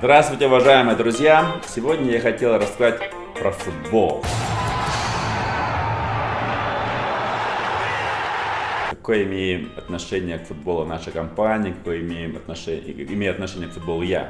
Здравствуйте, уважаемые друзья! Сегодня я хотел рассказать про футбол. Какое имеет отношение к футболу наша компания, какое имеет отношение к футболу я.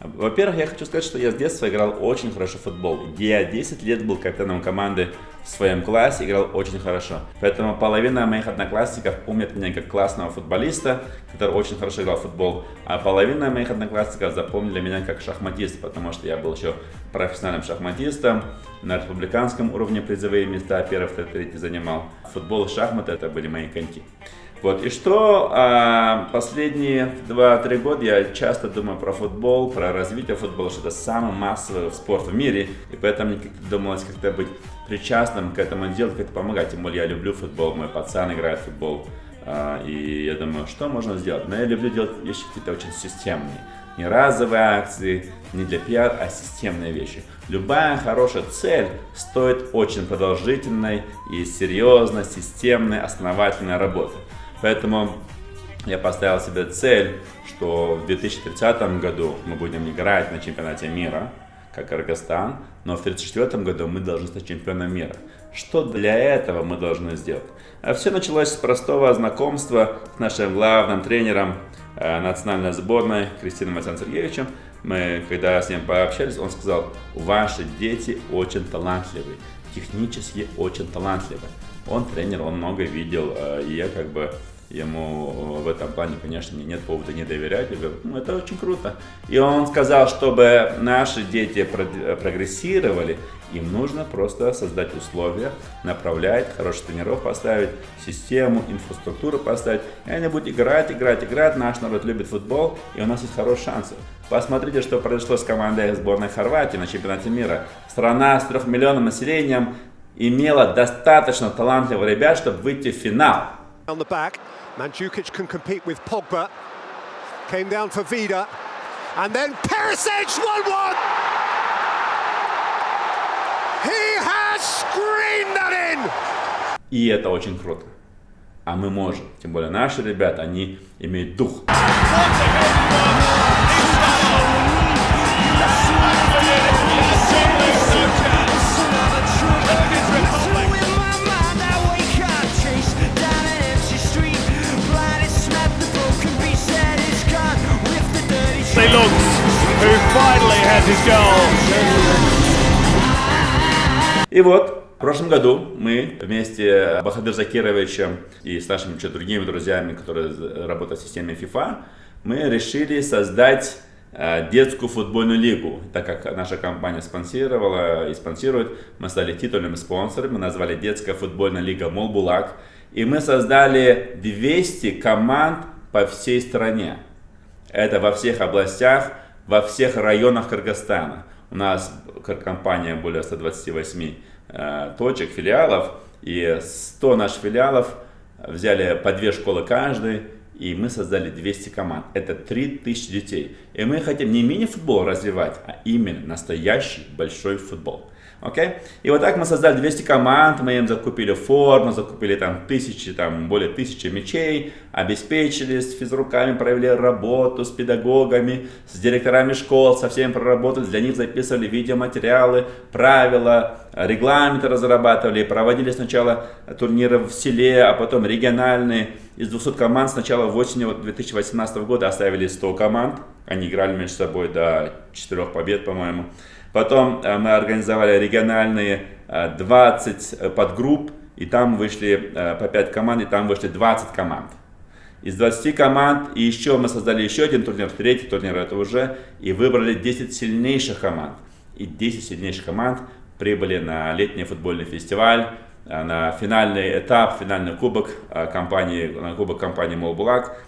Во-первых, я хочу сказать, что я с детства играл очень хорошо в футбол. Я 10 лет был капитаном команды в своем классе, играл очень хорошо. Поэтому половина моих одноклассников помнят меня как классного футболиста, который очень хорошо играл в футбол. А половина моих одноклассников запомнили меня как шахматист, потому что я был еще профессиональным шахматистом. На республиканском уровне призовые места первый, второй, третий занимал. Футбол и шахматы — это были мои коньки. Вот, и что последние 2-3 года я часто думаю про футбол, про развитие футбола, что это самый массовый спорт в мире, и поэтому мне как-то думалось как-то быть причастным к этому делу, как-то помогать. Тем более я люблю футбол, мой пацан играет в футбол, и я думаю, что можно сделать. Но я люблю делать вещи какие-то очень системные. Не разовые акции, не для пиар, а системные вещи. Любая хорошая цель стоит очень продолжительной и серьезной, системной, основательной работы. Поэтому я поставил себе цель, что в 2030 году мы будем играть на чемпионате мира, как Кыргызстан, но в 2034 году мы должны стать чемпионом мира. Что для этого мы должны сделать? А все началось с простого знакомства с нашим главным тренером национальной сборной Кристиной Сергеевичем. Мы, когда с ним пообщались, он сказал: ваши дети очень талантливые, технически очень талантливые. Он тренер, он много видел, и я ему в этом плане, конечно, мне нет повода не доверять. Я говорю, это очень круто. И он сказал, чтобы наши дети прогрессировали, им нужно просто создать условия, направлять, хороших тренеров поставить, систему, инфраструктуру поставить. И они будут играть. Наш народ любит футбол, и у нас есть хорошие шансы. Посмотрите, что произошло с командой сборной Хорватии на чемпионате мира. Страна с 3 миллионным населением имела достаточно талантливых ребят, чтобы выйти в финал. Mandzukic can compete with Pogba. Came down for Vida. And then Perisic 1-1! He has screamed that in! И это очень круто. А мы можем. Тем более наши ребята, они имеют дух. И вот, в прошлом году мы вместе с Бахадыр Закировичем и с нашими другими друзьями, которые работают в системе FIFA, мы решили создать детскую футбольную лигу. Так как наша компания спонсировала и спонсирует, мы стали титульными спонсорами, мы назвали детская футбольная лига Молбулак. И мы создали 200 команд по всей стране. Это во всех областях, во всех районах Кыргызстана. У нас компания более 128 точек, филиалов, и 100 наших филиалов взяли по 2 школы каждый, и мы создали 200 команд. Это 3000 детей. И мы хотим не мини-футбол развивать, а именно настоящий большой футбол. Okay? И вот так мы создали 200 команд, мы им закупили форму, закупили более 1000 мячей, обеспечили с физруками, провели работу с педагогами, с директорами школ, со всеми проработали, для них записывали видеоматериалы, правила, регламенты разрабатывали, проводили сначала турниры в селе, а потом региональные. Из 200 команд сначала в осенью 2018 года оставили 100 команд, они играли между собой до 4 побед, по-моему. Потом мы организовали региональные 20 подгрупп, и там вышли по 5 команд, и там вышли 20 команд. Из 20 команд, и еще мы создали еще один турнир, 3-й турнир это уже, и выбрали 10 сильнейших команд. И 10 сильнейших команд прибыли на летний футбольный фестиваль, на финальный этап, финальный кубок компании Молбулак.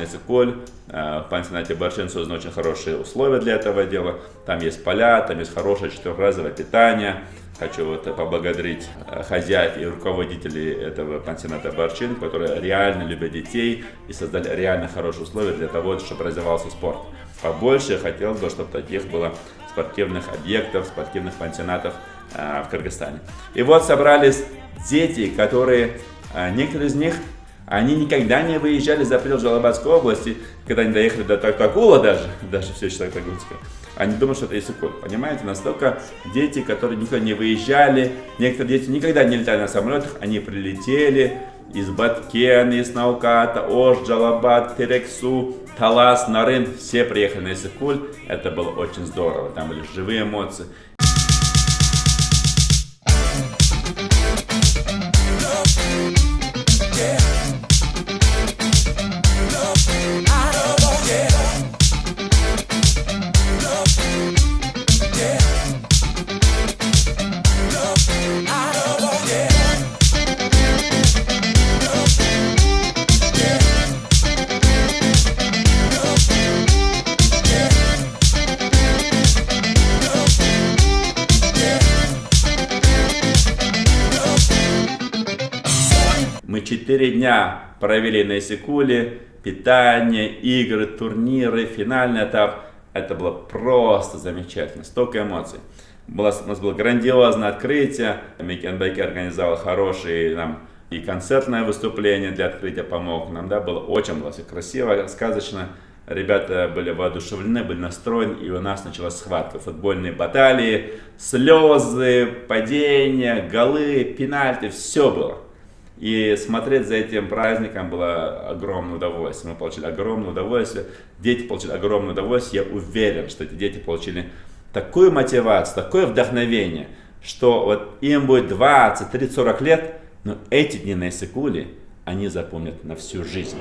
Иссык-Куль. В пансионате Борчин созданы очень хорошие условия для этого дела. Там есть поля, там есть хорошее 4-разовое питание. Хочу поблагодарить хозяев и руководителей этого пансионата Борчин, которые реально любят детей и создали реально хорошие условия для того, чтобы развивался спорт. Побольше хотелось бы, чтобы таких было спортивных объектов, спортивных пансионатов в Кыргызстане. И вот собрались дети, которые, некоторые из них, они никогда не выезжали за пределы Жалабатской области, когда они доехали до Тактакула даже все еще Тактакульского. Они думают, что это Иссык-Куль. Понимаете, настолько дети, которые никогда не выезжали, некоторые дети никогда не летали на самолетах, они прилетели из Баткена, из Науката, Ош, Джалабат, Терексу, Талас, Нарын, все приехали на Иссык-Куль. Это было очень здорово, там были живые эмоции. Мы 4 дня провели на Иссык-Куле, питание, игры, турниры, финальный этап. Это было просто замечательно, столько эмоций. У нас было грандиозное открытие. Микен Байке организовал хорошее нам и концертное выступление для открытия, помог нам. Да, было очень красиво, сказочно. Ребята были воодушевлены, были настроены, и у нас началась схватка. Футбольные баталии, слезы, падения, голы, пенальти, все было. И смотреть за этим праздником было огромное удовольствие. Мы получили огромное удовольствие, дети получили огромное удовольствие. Я уверен, что эти дети получили такую мотивацию, такое вдохновение, что вот им будет 20, 30, 40 лет, но эти дни на Иссык-Куле они запомнят на всю жизнь.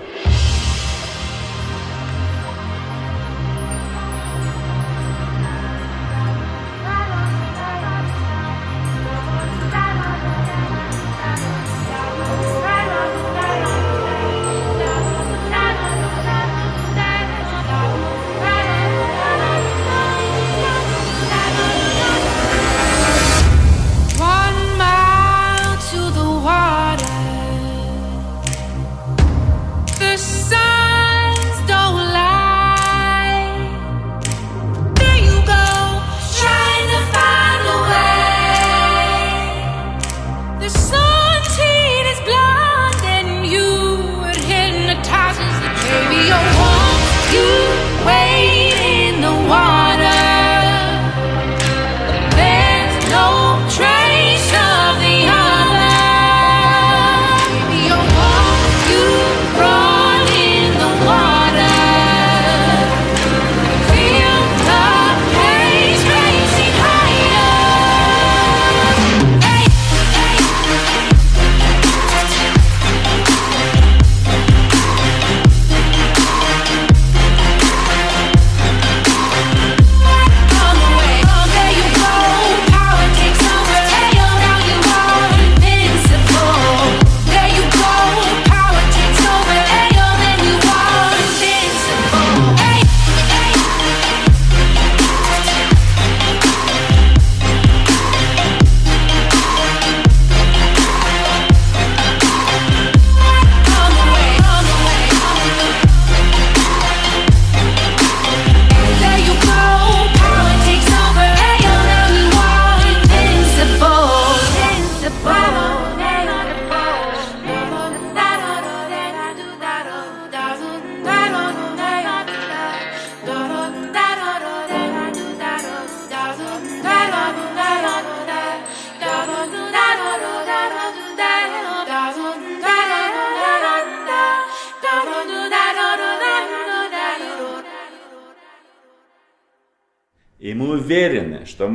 И мы уверены, что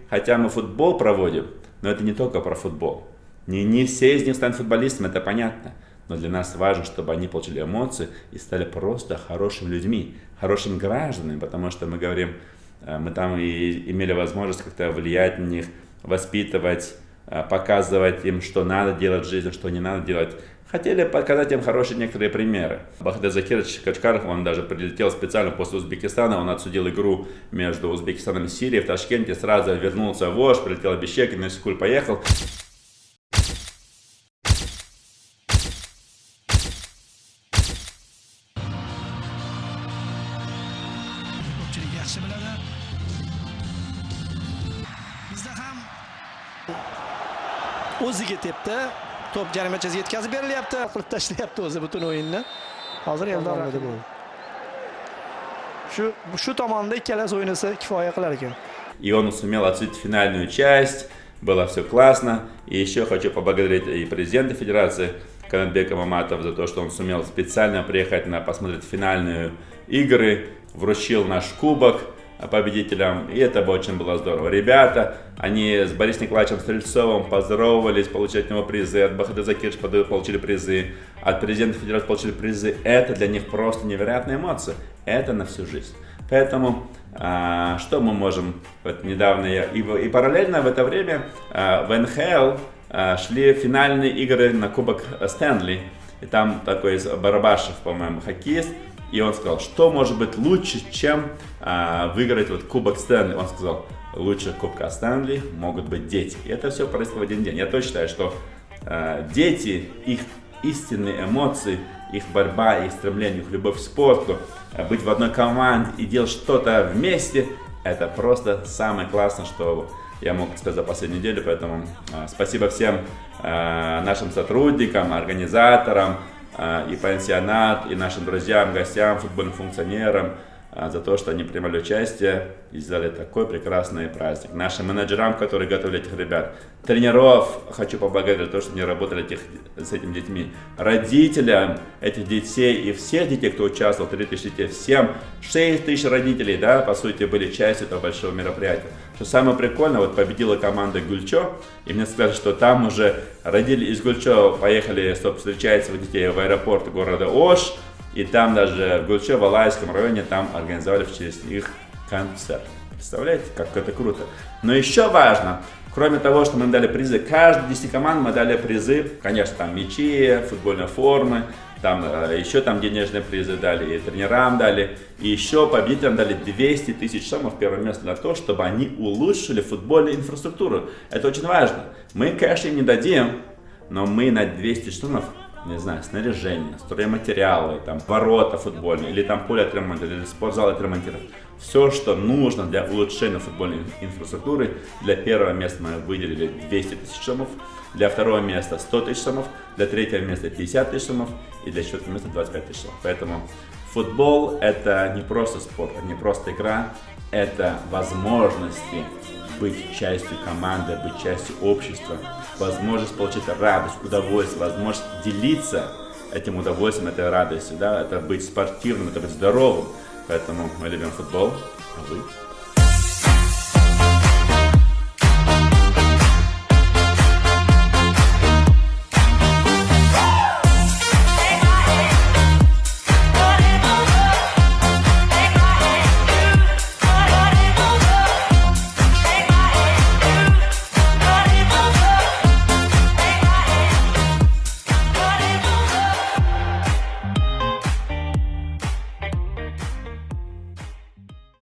хотя мы футбол проводим, но это не только про футбол. Не все из них станут футболистами, это понятно. Но для нас важно, чтобы они получили эмоции и стали просто хорошими людьми, хорошими гражданами, потому что мы говорим, мы там и имели возможность как-то влиять на них, воспитывать, показывать им, что надо делать в жизни, что не надо делать. хотели показать им хорошие некоторые примеры. Бахтияр Закирович Качкаров, он даже прилетел специально после Узбекистана, он отсудил игру между Узбекистаном и Сирией в Ташкенте, сразу вернулся в Ош, прилетел в Бишкек, на Сикуль поехал. O'ziga tepdi. Top jarima chizgiga yetkazib berilyapti. Qilib tashlayapti o'zi butun o'yinni. Hozir Eldor shu tomonda ikkalasi o'ynasa kifoya qilar ekan. И он сумел отсудить финальную часть, было все классно. И еще хочу поблагодарить и президента Федерации Канатбека Маматова за то, что он сумел специально приехать посмотреть финальные игры, вручил наш кубок победителям, и это бы очень было здорово. Ребята, они с Борисом Николаевичем Стрельцовым поздоровались, получили от него призы, от Бахтияра Закировича получили призы, от президента Федерации получили призы. Это для них просто невероятные эмоции. Это на всю жизнь. Поэтому, что мы можем, вот недавно и параллельно в это время в НХЛ шли финальные игры на Кубок Стэнли. И там такой Барабашев, по-моему, хоккеист. И он сказал, что может быть лучше, чем выиграть вот Кубок Стэнли. Он сказал, лучше Кубка Стэнли могут быть дети. И это все происходит в один день. Я точно считаю, что дети, их истинные эмоции, их борьба, их стремление, их любовь к спорту, быть в одной команде и делать что-то вместе, это просто самое классное, что я мог сказать за последнюю неделю. Поэтому спасибо всем нашим сотрудникам, организаторам, и пансионат, и нашим друзьям, гостям, футбольным функционерам за то, что они принимали участие и сделали такой прекрасный праздник. Нашим менеджерам, которые готовили этих ребят, тренеров, хочу поблагодарить за то, что они работали с этими детьми, родителям этих детей и всех детей, кто участвовал, 3000 детей, всем 6000 родителей, да, по сути, были частью этого большого мероприятия. Что самое прикольное, вот победила команда Гульчо, и мне сказали, что там уже родители из Гульчо поехали, чтобы встречать своих детей в аэропорт города Ош, и там даже в Гульчо, в Алайском районе, там организовали в честь их концерт. Представляете, как это круто. Но еще важно, кроме того, что мы дали призы, каждой 10 команд мы дали призы, конечно, там мячи, футбольные формы, там еще там денежные призы дали, и тренерам дали, и еще победителям дали 200 тысяч сомов, первое место для того, чтобы они улучшили футбольную инфраструктуру. Это очень важно. Мы, конечно, им не дадим, но мы на 200 сомов, не знаю, снаряжение, стройматериалы, там, ворота футбольные, или там поле отремонтировать, или спортзал отремонтировать. Все, что нужно для улучшения футбольной инфраструктуры. Для первого места мы выделили 200 тысяч сомов, для второго места 100 тысяч сомов, для третьего места 50 тысяч сомов и для четвертого места 25 тысяч сомов. Поэтому футбол это не просто спорт, это не просто игра, это возможности быть частью команды, быть частью общества, возможность получить радость, удовольствие, возможность делиться этим удовольствием, этой радостью, да, это быть спортивным, это быть здоровым. Поэтому мы любим футбол, а вы?